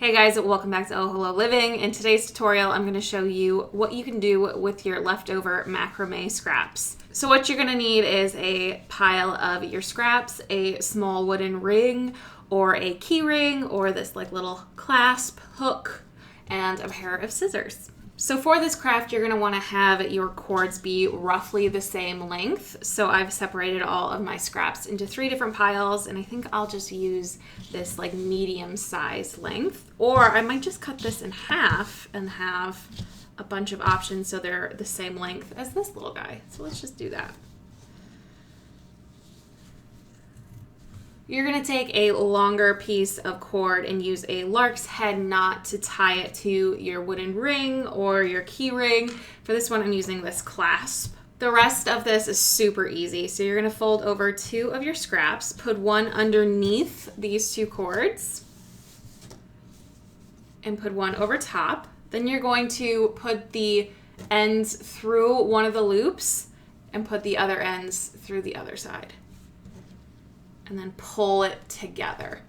Hey guys, welcome back to Oh Hello Living. In today's tutorial, I'm going to show you what you can do with your leftover macrame scraps. So what you're going to need is a pile of your scraps, a small wooden ring or a key ring or this like little clasp hook, and a pair of scissors. So for this craft, you're going to want to have your cords be roughly the same length. So I've separated all of my scraps into 3 different piles, and I think I'll just use this like medium size length. Or I might just cut this in half and have a bunch of options so they're the same length as this little guy. So let's just do that. You're going to take a longer piece of cord and use a lark's head knot to tie it to your wooden ring or your key ring. For this one, I'm using this clasp. The rest of this is super easy. So you're going to fold over 2 of your scraps, put one underneath these 2 cords, and put one over top. Then you're going to put the ends through one of the loops and put the other ends through the other side. And then pull it together.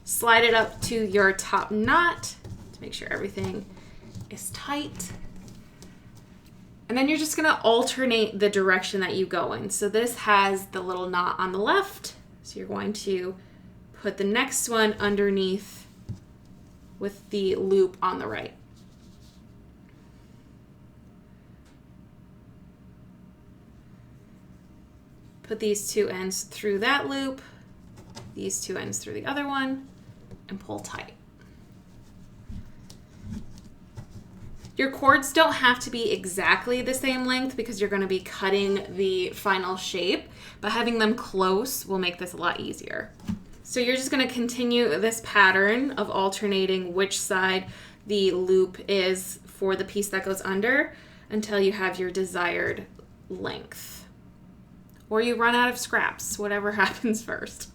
Slide it up to your top knot to make sure everything is tight. And then you're just gonna alternate the direction that you go in. So this has the little knot on the left. So you're going to put the next one underneath with the loop on the right. Put these 2 ends through that loop, these 2 ends through the other one, and pull tight. Your cords don't have to be exactly the same length because you're going to be cutting the final shape, but having them close will make this a lot easier. So you're just going to continue this pattern of alternating which side the loop is for the piece that goes under until you have your desired length. Or you run out of scraps, whatever happens first.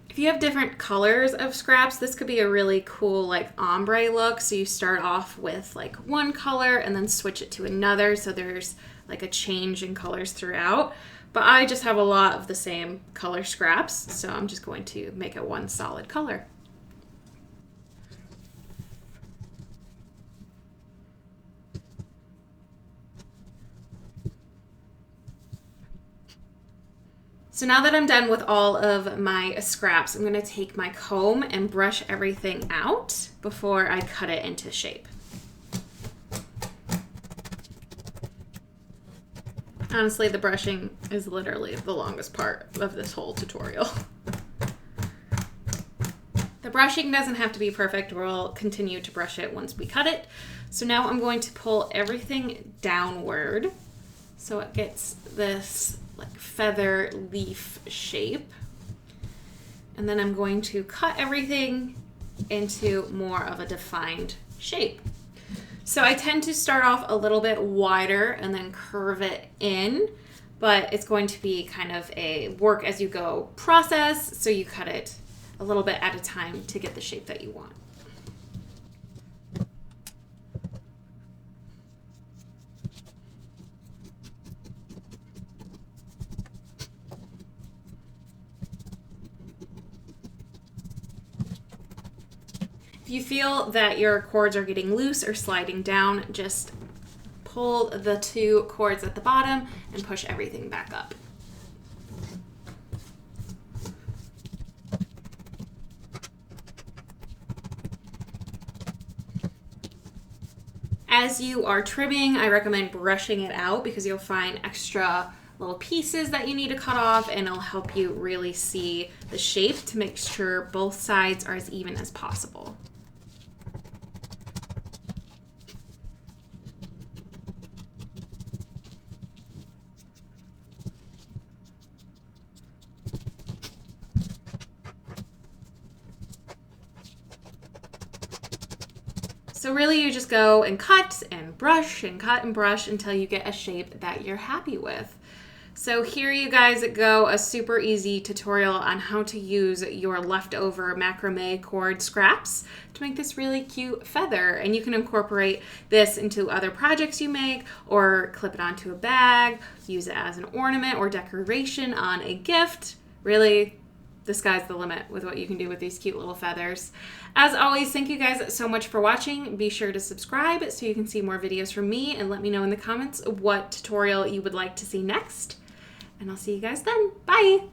If you have different colors of scraps, this could be a really cool like ombre look. So you start off with like one color and then switch it to another. So there's like a change in colors throughout. But I just have a lot of the same color scraps. So I'm just going to make it one solid color. So now that I'm done with all of my scraps, I'm going to take my comb and brush everything out before I cut it into shape. Honestly, the brushing is literally the longest part of this whole tutorial. The brushing doesn't have to be perfect. We'll continue to brush it once we cut it. So now I'm going to pull everything downward so it gets this like feather leaf shape. And then I'm going to cut everything into more of a defined shape. So I tend to start off a little bit wider and then curve it in, but it's going to be kind of a work as you go process. So you cut it a little bit at a time to get the shape that you want. If you feel that your cords are getting loose or sliding down, just pull the 2 cords at the bottom and push everything back up. As you are trimming, I recommend brushing it out because you'll find extra little pieces that you need to cut off, and it'll help you really see the shape to make sure both sides are as even as possible. So really you just go and cut and brush and cut and brush until you get a shape that you're happy with. So here you guys go, a super easy tutorial on how to use your leftover macrame cord scraps to make this really cute feather. And you can incorporate this into other projects you make, or clip it onto a bag, use it as an ornament or decoration on a gift. Really, the sky's the limit with what you can do with these cute little feathers. As always, thank you guys so much for watching. Be sure to subscribe so you can see more videos from me, and let me know in the comments what tutorial you would like to see next. And I'll see you guys then. Bye!